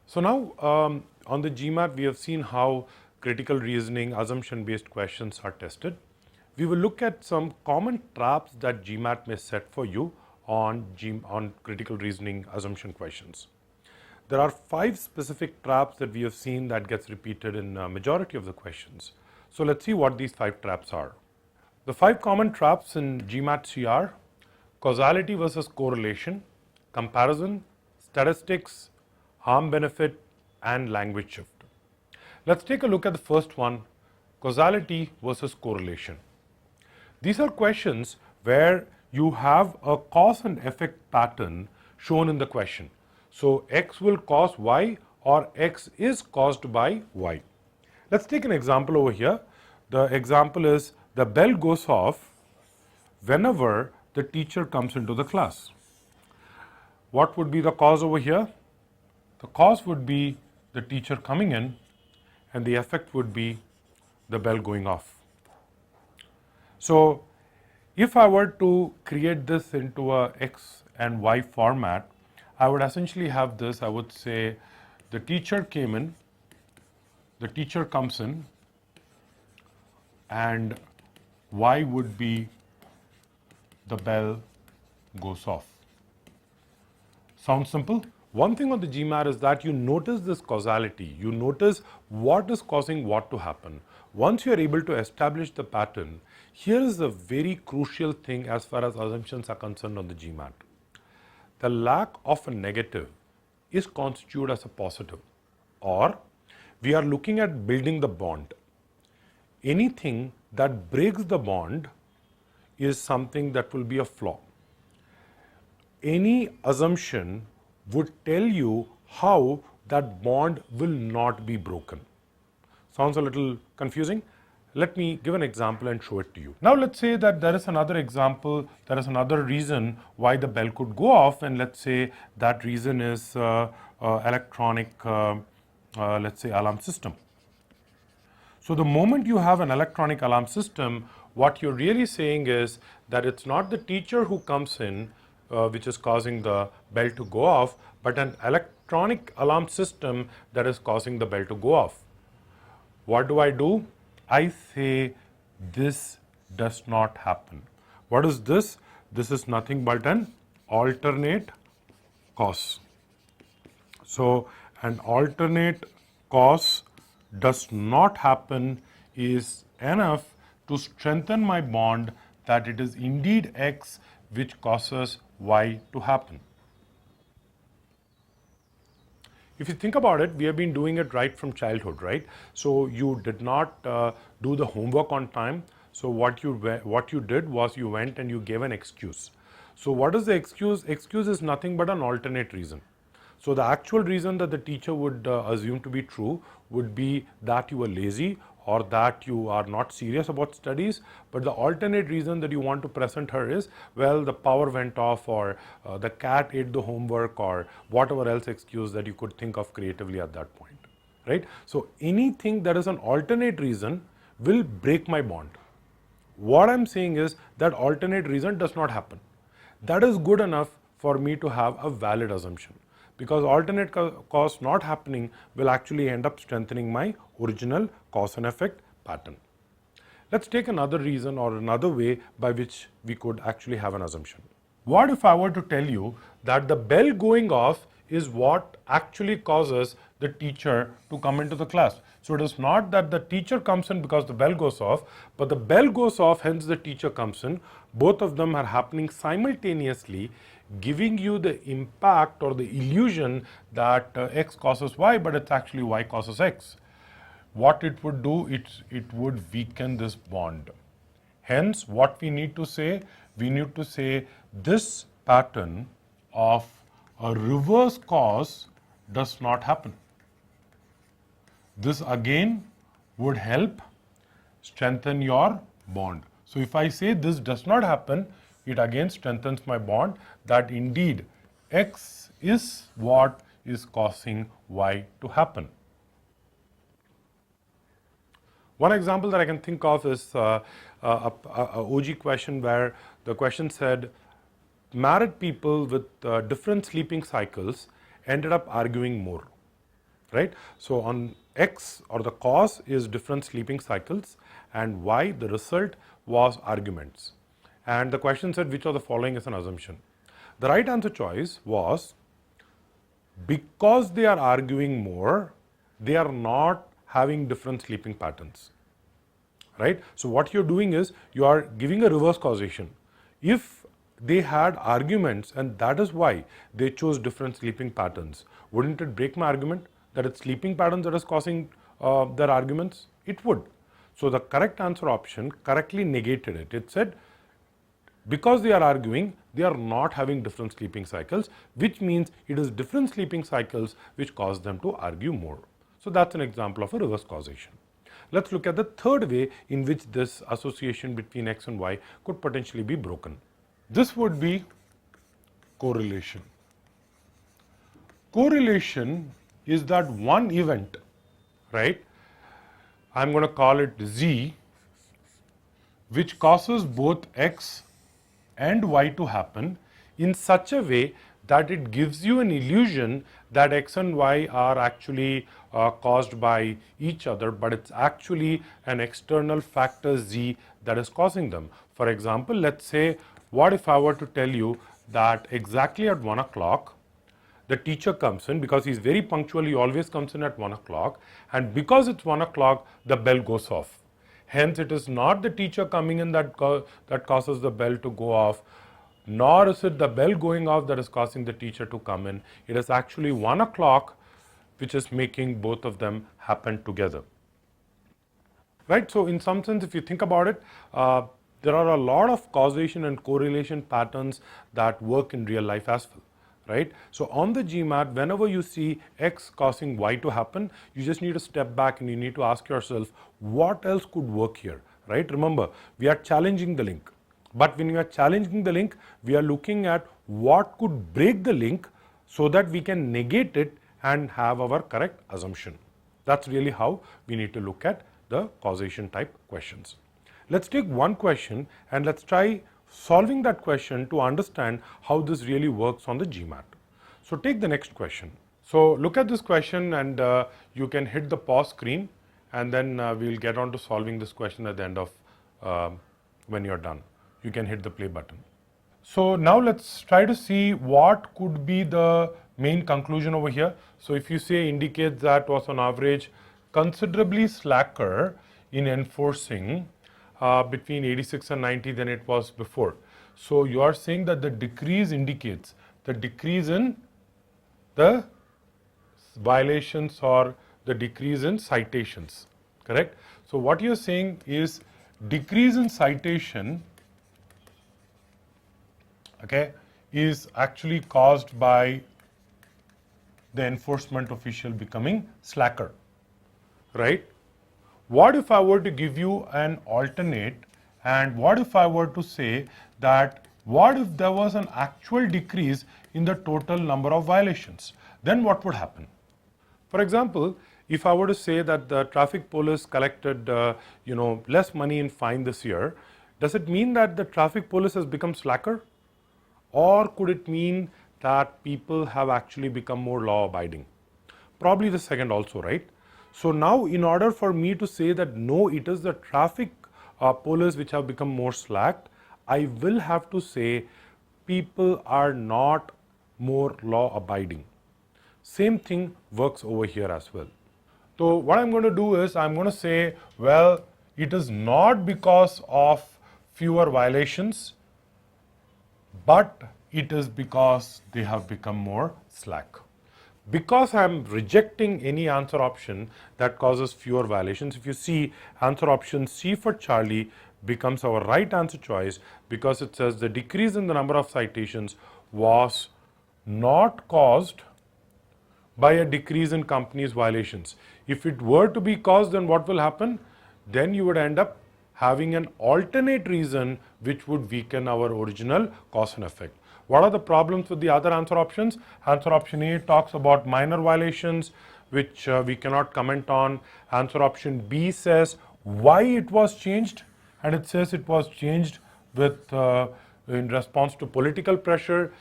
So now on the GMAT, we have seen how critical reasoning, assumption-based questions are tested. We will look at some common traps that GMAT may set for you on critical reasoning assumption questions. There are 5 specific traps that we have seen that gets repeated in a majority of the questions. So let's see what these 5 traps are. The 5 common traps in GMAT CR: causality versus correlation, comparison, statistics, harm benefit, and language shift. Let's take a look at the first one, causality versus correlation. These are questions where you have a cause and effect pattern shown in the question. So X will cause Y or X is caused by Y. Let's take an example over here. The example is the bell goes off whenever the teacher comes into the class. What would be the cause over here? The cause would be the teacher coming in, and the effect would be the bell going off. So if I were to create this into a X and Y format, I would essentially have this. I would say the teacher came in, the teacher comes in, and Y would be the bell goes off. Sounds simple? One thing on the GMAT is that you notice this causality. You notice what is causing what to happen. Once you are able to establish the pattern, here is a very crucial thing as far as assumptions are concerned on the GMAT. The lack of a negative is constituted as a positive, or we are looking at building the bond. Anything that breaks the bond is something that will be a flaw. Any assumption would tell you how that bond will not be broken. Sounds a little confusing? Let me give an example and show it to you. Now let's say that there is another example, there is another reason why the bell could go off, and let's say that reason is electronic, let's say alarm system. So the moment you have an electronic alarm system, what you're really saying is that it's not the teacher who comes in which is causing the bell to go off, but an electronic alarm system that is causing the bell to go off. What do? I say this does not happen. What is this? This is nothing but an alternate cause. So an alternate cause does not happen is enough to strengthen my bond that it is indeed X which causes Y to happen. If you think about it, we have been doing it right from childhood, right? So you did not do the homework on time. So what you did was you went and you gave an excuse. So what is the excuse? Excuse is nothing but an alternate reason. So the actual reason that the teacher would assume to be true would be that you were lazy or that you are not serious about studies, but the alternate reason that you want to present her is, well, the power went off, or the cat ate the homework, or whatever else excuse that you could think of creatively at that point, right? So anything that is an alternate reason will break my bond. What I'm saying is that alternate reason does not happen. That is good enough for me to have a valid assumption, because alternate cause not happening will actually end up strengthening my original cause and effect pattern. Let's take another reason or another way by which we could actually have an assumption. What if I were to tell you that the bell going off is what actually causes the teacher to come into the class? So it is not that the teacher comes in because the bell goes off, but the bell goes off, hence the teacher comes in. Both of them are happening simultaneously, giving you the impact or the illusion that X causes Y, but it's actually Y causes X. What it would do, it would weaken this bond. Hence, what we need to say, this pattern of a reverse cause does not happen. This again would help strengthen your bond. So if I say this does not happen, it again strengthens my bond that indeed X is what is causing Y to happen. One example that I can think of is a OG question where the question said, married people with different sleeping cycles ended up arguing more. right? So on X, or the cause is different sleeping cycles, and Y, the result was arguments. And the question said, which of the following is an assumption? The right answer choice was, because they are arguing more, they are not having different sleeping patterns, right? So what you're doing is you are giving a reverse causation. If they had arguments and that is why they chose different sleeping patterns, wouldn't it break my argument that it's sleeping patterns that is causing their arguments? It would. So the correct answer option correctly negated it. It said, because they are arguing, they are not having different sleeping cycles, which means it is different sleeping cycles which cause them to argue more. So that's an example of a reverse causation. Let's look at the third way in which this association between X and Y could potentially be broken. This would be correlation. Correlation is that one event, right? I'm going to call it Z, which causes both X and Y to happen in such a way that it gives you an illusion that X and Y are actually caused by each other, but it's actually an external factor Z that is causing them. For example, let's say, what if I were to tell you that exactly at 1 o'clock, the teacher comes in, because he's very punctual, he always comes in at 1 o'clock, and because it's 1 o'clock, the bell goes off. Hence, it is not the teacher coming in that causes the bell to go off, nor is it the bell going off that is causing the teacher to come in. It is actually 1 o'clock which is making both of them happen together. Right? So in some sense, if you think about it, there are a lot of causation and correlation patterns that work in real life as well. Right? So on the GMAT, whenever you see X causing Y to happen, you just need to step back and you need to ask yourself, what else could work here? Right? Remember, we are challenging the link. But when we are challenging the link, we are looking at what could break the link so that we can negate it and have our correct assumption. That's really how we need to look at the causation type questions. Let's take one question and let's try solving that question to understand how this really works on the GMAT. So take the next question. So look at this question and you can hit the pause screen, and then we'll get on to solving this question at the end of when you're done. You can hit the play button. So now let's try to see what could be the main conclusion over here. So if you say indicates that was on average considerably slacker in enforcing between 86 and 90 than it was before. So you are saying that the decrease indicates the decrease in the violations or the decrease in citations, correct? So what you're saying is decrease in citation, okay, is actually caused by the enforcement official becoming slacker, right? What if I were to give you an alternate, and what if I were to say that what if there was an actual decrease in the total number of violations? Then what would happen? For example, if I were to say that the traffic police collected less money in fine this year, does it mean that the traffic police has become slacker? Or could it mean that people have actually become more law abiding? Probably the second also, right? So now in order for me to say that no, it is the traffic police which have become more slacked, I will have to say people are not more law abiding. Same thing works over here as well. So what I'm going to do is I'm going to say, well, it is not because of fewer violations, but it is because they have become more slack. Because I'm rejecting any answer option that causes fewer violations, if you see answer option C for Charlie becomes our right answer choice because it says the decrease in the number of citations was not caused by a decrease in companies' violations. If it were to be caused, then what will happen? Then you would end up having an alternate reason which would weaken our original cause and effect. What are the problems with the other answer options? Answer option A talks about minor violations, which we cannot comment on. Answer option B says why it was changed, and it says it was changed with in response to political pressure.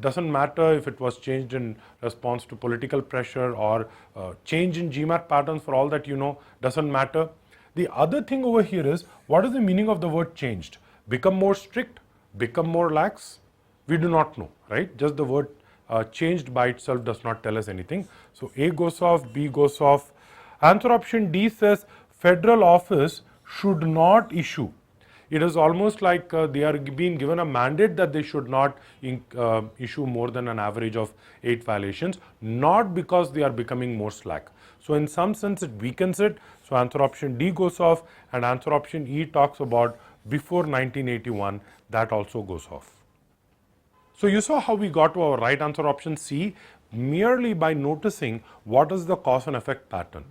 doesn't matter if it was changed in response to political pressure or change in GMAT patterns, for all that you know, doesn't matter. The other thing over here is, what is the meaning of the word changed? Become more strict, become more lax? We do not know, right? Just the word changed by itself does not tell us anything. So A goes off, B goes off. Answer option D says federal office should not issue. It is almost like they are being given a mandate that they should not issue more than an average of 8 violations, not because they are becoming more slack. So in some sense it weakens it. So answer option D goes off, and answer option E talks about before 1981, that also goes off. So you saw how we got to our right answer option C merely by noticing what is the cause and effect pattern.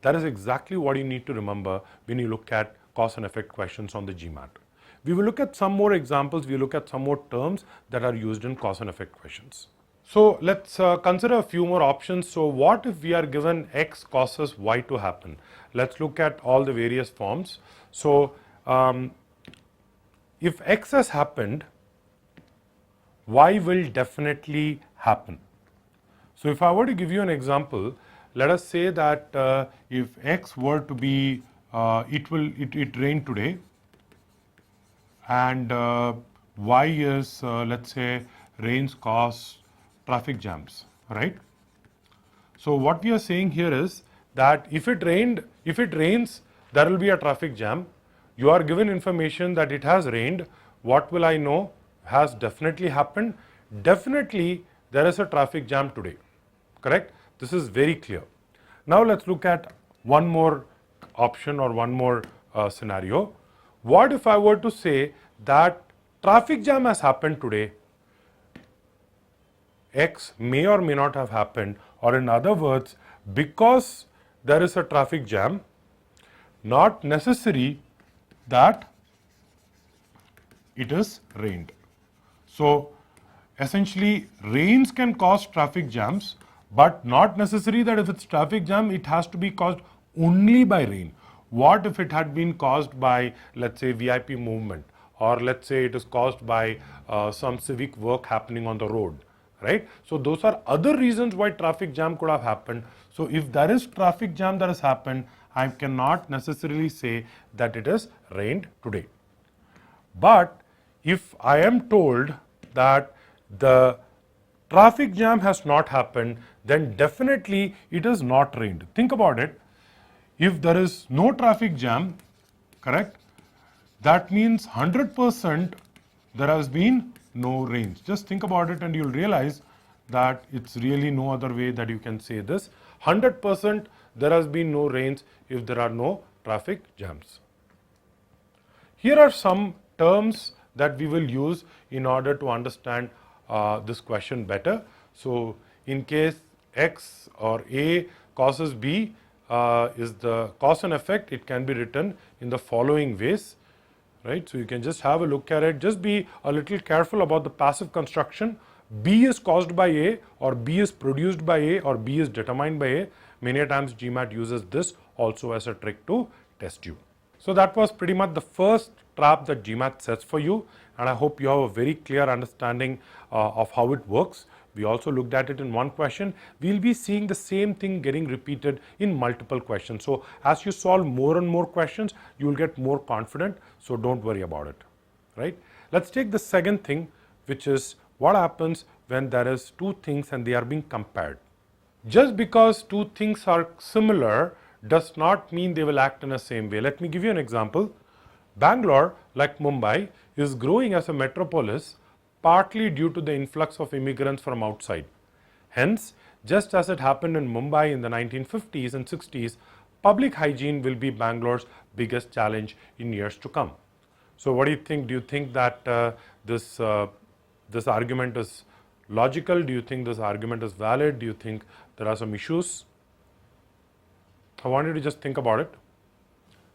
That is exactly what you need to remember when you look at cause and effect questions on the GMAT. We will look at some more examples, we will look at some more terms that are used in cause and effect questions. So let's consider a few more options. So what if we are given X causes Y to happen? Let's look at all the various forms. So if X has happened, Y will definitely happen. So if I were to give you an example, let us say that if X were to be, it rained today, and Y is, let's say, rains cause traffic jams, right? So what we are saying here is that if it rains, there will be a traffic jam. You are given information that it has rained. What will I know? Has definitely happened. Definitely there is a traffic jam today, correct? This is very clear. Now let's look at one more option or one more scenario. What if I were to say that traffic jam has happened today? X may or may not have happened, or in other words, because there is a traffic jam, not necessary that it is rained. So essentially rains can cause traffic jams, but not necessary that if it's traffic jam it has to be caused only by rain. What if it had been caused by, let's say, VIP movement, or let's say it is caused by some civic work happening on the road, right? So those are other reasons why traffic jam could have happened. So if there is traffic jam that has happened, I cannot necessarily say that it has rained today. But if I am told that the traffic jam has not happened, then definitely it has not rained. Think about it. If there is no traffic jam, correct, that means 100% there has been no rains. Just think about it and you'll realize that it's really no other way that you can say this. 100% there has been no rains if there are no traffic jams. Here are some terms that we will use in order to understand this question better. So in case X or A causes B is the cause and effect, it can be written in the following ways, right? So you can just have a look at it. Just be a little careful about the passive construction. B is caused by A, or B is produced by A, or B is determined by A. Many times GMAT uses this also as a trick to test you. So that was pretty much the first trap that GMAT sets for you, and I hope you have a very clear understanding of how it works. We also looked at it in one question. We'll be seeing the same thing getting repeated in multiple questions. So as you solve more and more questions, you will get more confident, so don't worry about it, right? Let's take the second thing, which is what happens when there is two things and they are being compared. Just because two things are similar does not mean they will act in the same way. Let me give you an example. Bangalore, like Mumbai, is growing as a metropolis partly due to the influx of immigrants from outside. Hence, just as it happened in Mumbai in the 1950s and 60s, public hygiene will be Bangalore's biggest challenge in years to come. So what do you think? Do you think that this argument is logical? Do you think this argument is valid? Do you think there are some issues? I want you to just think about it.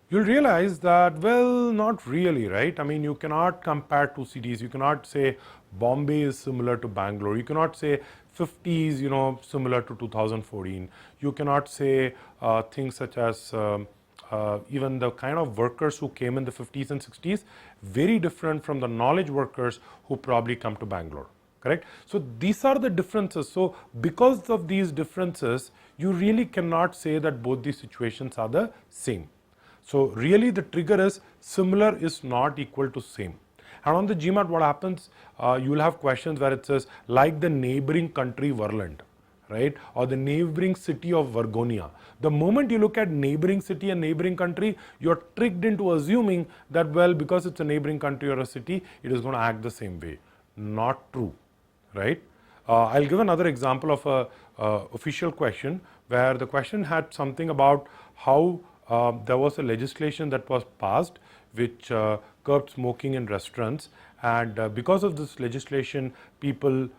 You'll realize that, well, not really, right? I mean, you cannot compare two cities. You cannot say Bombay is similar to Bangalore. You cannot say 50s, similar to 2014. You cannot say things such as even the kind of workers who came in the 50s and 60s, very different from the knowledge workers who probably come to Bangalore. correct? So these are the differences. So because of these differences, you really cannot say that both these situations are the same. So really the trigger is similar is not equal to same. And on the GMAT, what happens, you will have questions where it says like the neighboring country Verland, right? Or the neighboring city of Vargonia. The moment you look at neighboring city and neighboring country, you're tricked into assuming that, well, because it's a neighboring country or a city, it is going to act the same way. Not true, right? I'll give another example of a official question where the question had something about how there was a legislation that was passed which curbed smoking in restaurants, and because of this legislation, people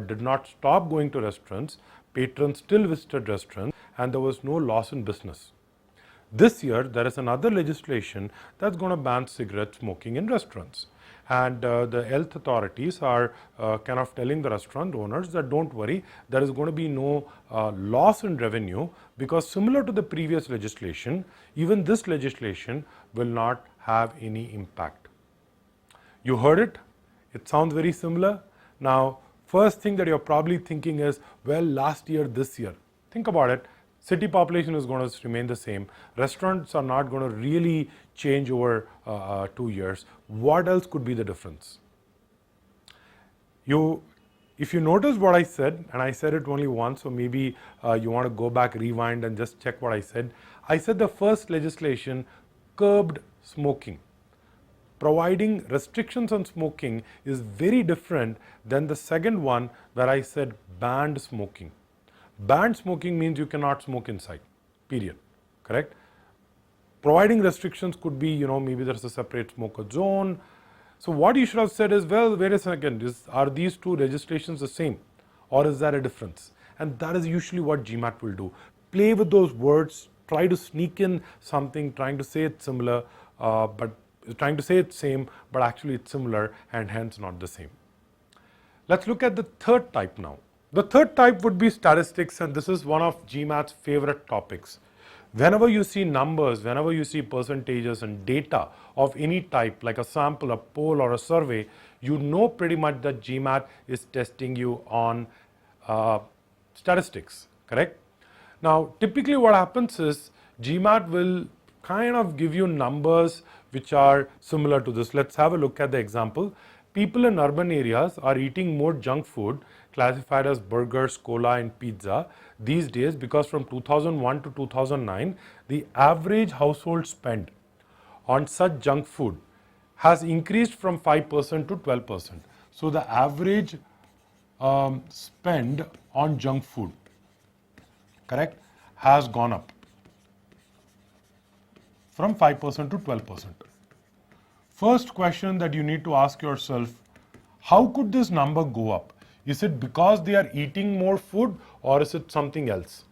did not stop going to restaurants, patrons still visited restaurants, and there was no loss in business. This year, there is another legislation that's going to ban cigarette smoking in restaurants. And the health authorities are kind of telling the restaurant owners that don't worry, there is going to be no loss in revenue, because similar to the previous legislation, even this legislation will not have any impact. You heard it? It sounds very similar. Now, first thing that you're probably thinking is, well, last year, this year. Think about it. City population is going to remain the same. Restaurants are not going to really change over 2 years. What else could be the difference? If you notice what I said, and I said it only once, so maybe you want to go back, rewind, and just check what I said. I said the first legislation curbed smoking. Providing restrictions on smoking is very different than the second one where I said banned smoking. Banned smoking means you cannot smoke inside, period, correct? Providing restrictions could be, maybe there's a separate smoker zone. So what you should have said is, well, wait a second, are these two legislations the same, or is there a difference? And that is usually what GMAT will do. Play with those words, try to sneak in something, trying to say it's similar, but trying to say it's same, but actually it's similar and hence not the same. Let's look at the third type now. The third type would be statistics, and this is one of GMAT's favorite topics. Whenever you see numbers, whenever you see percentages and data of any type, like a sample, a poll, or a survey, you know pretty much that GMAT is testing you on statistics, correct? Now, typically what happens is GMAT will kind of give you numbers which are similar to this. Let's have a look at the example. People in urban areas are eating more junk food, classified as burgers, cola, and pizza these days, because from 2001 to 2009, the average household spend on such junk food has increased from 5% to 12%. So the average spend on junk food, correct, has gone up from 5% to 12%. First question that you need to ask yourself, how could this number go up? Is it because they are eating more food, or is it something else?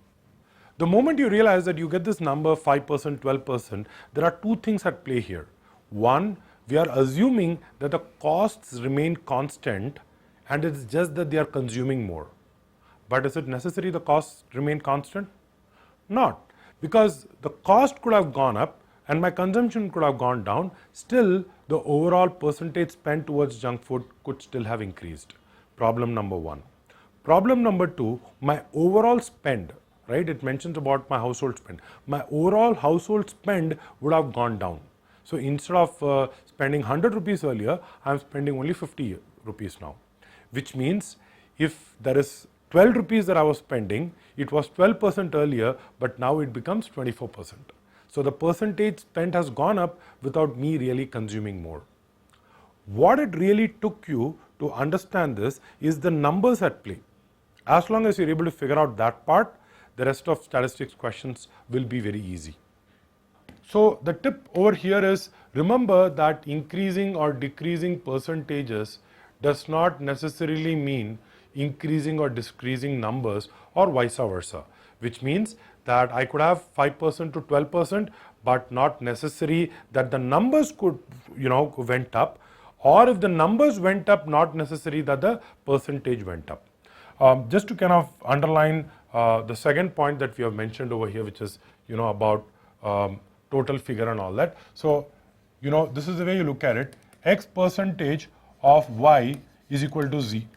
The moment you realize that you get this number 5%, 12%, there are two things at play here. One, we are assuming that the costs remain constant and it's just that they are consuming more. But is it necessary the costs remain constant? Not, because the cost could have gone up and my consumption could have gone down. Still, the overall percentage spent towards junk food could still have increased. Problem number one. Problem number two, my overall spend, right? It mentions about my household spend. My overall household spend would have gone down. So instead of spending 100 rupees earlier, I'm spending only 50 rupees now. Which means if there is 12 rupees that I was spending, it was 12% earlier, but now it becomes 24%. So the percentage spent has gone up without me really consuming more. What it really took you to understand this is the numbers at play. As long as you're able to figure out that part, the rest of statistics questions will be very easy. So the tip over here is, remember that increasing or decreasing percentages does not necessarily mean increasing or decreasing numbers, or vice versa, which means that I could have 5% to 12%, but not necessary that the numbers could, went up, or if the numbers went up, not necessary that the percentage went up. Just to kind of underline the second point that we have mentioned over here, which is, about total figure and all that. So, this is the way you look at it. X percentage of Y is equal to Z.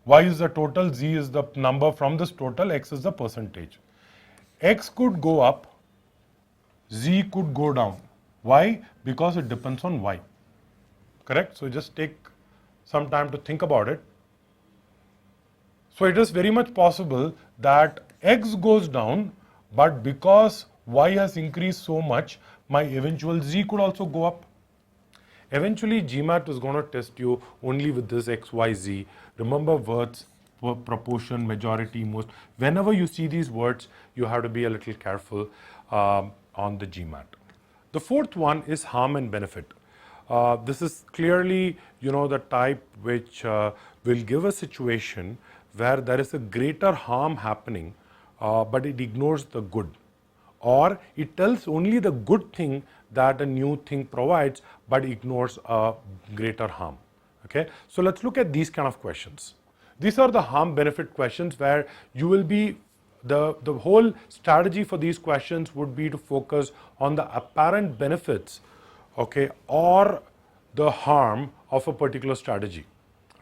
Y is the total, Z is the number from this total, X is the percentage. X could go up, Z could go down. Why? Because it depends on Y. Correct? So just take some time to think about it. So it is very much possible that X goes down, but because Y has increased so much, my eventual Z could also go up. Eventually, GMAT is going to test you only with this X, Y, Z. Remember words, proportion, majority, most. Whenever you see these words, you have to be a little careful on the GMAT. The fourth one is harm and benefit. This is clearly, the type which will give a situation where there is a greater harm happening, but it ignores the good. Or it tells only the good thing that a new thing provides, but ignores a greater harm. Okay, so let's look at these kind of questions. These are the harm benefit questions where you will be, the whole strategy for these questions would be to focus on the apparent benefits, okay, or the harm of a particular strategy,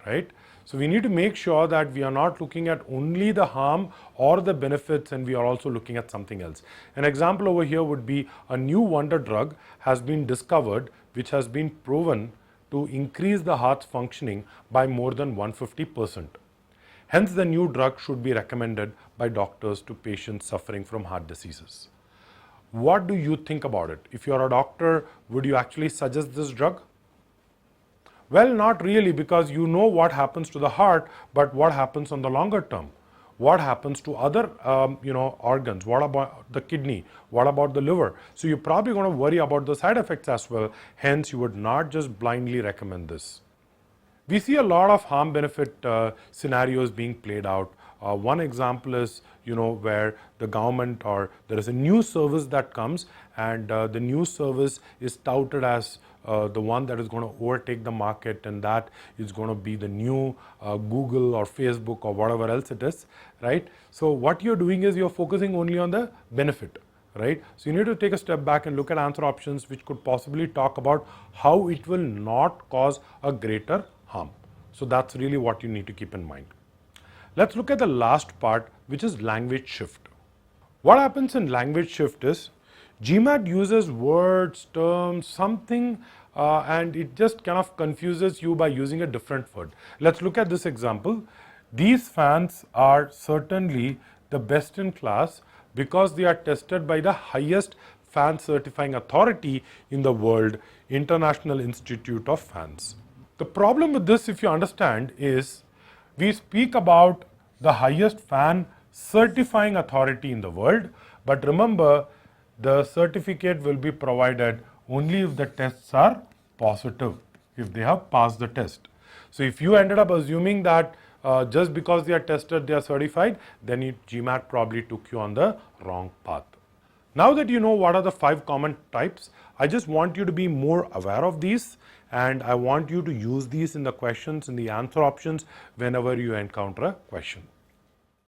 right? So we need to make sure that we are not looking at only the harm or the benefits, and we are also looking at something else. An example over here would be a new wonder drug has been discovered which has been proven to increase the heart's functioning by more than 150%. Hence, the new drug should be recommended by doctors to patients suffering from heart diseases. What do you think about it? If you are a doctor, would you actually suggest this drug? Well, not really, because you know what happens to the heart, but what happens on the longer term? What happens to other organs? What about the kidney? What about the liver? So you're probably going to worry about the side effects as well. Hence, you would not just blindly recommend this. We see a lot of harm benefit scenarios being played out. One example is, where the government or there is a new service that comes, and the new service is touted as the one that is going to overtake the market, and that is going to be the new Google or Facebook or whatever else it is, right? So what you're doing is you're focusing only on the benefit, right? So you need to take a step back and look at answer options which could possibly talk about how it will not cause a greater harm. So that's really what you need to keep in mind. Let's look at the last part, which is language shift. What happens in language shift is GMAT uses words, terms, something, and it just kind of confuses you by using a different word. Let's look at this example. These fans are certainly the best in class because they are tested by the highest fan certifying authority in the world, International Institute of Fans. The problem with this, if you understand, is we speak about the highest fan certifying authority in the world, but remember, the certificate will be provided only if the tests are positive, if they have passed the test. So if you ended up assuming that just because they are tested, they are certified, then GMAT probably took you on the wrong path. Now that you know what are the 5 common types, I just want you to be more aware of these, and I want you to use these in the questions, in the answer options, whenever you encounter a question.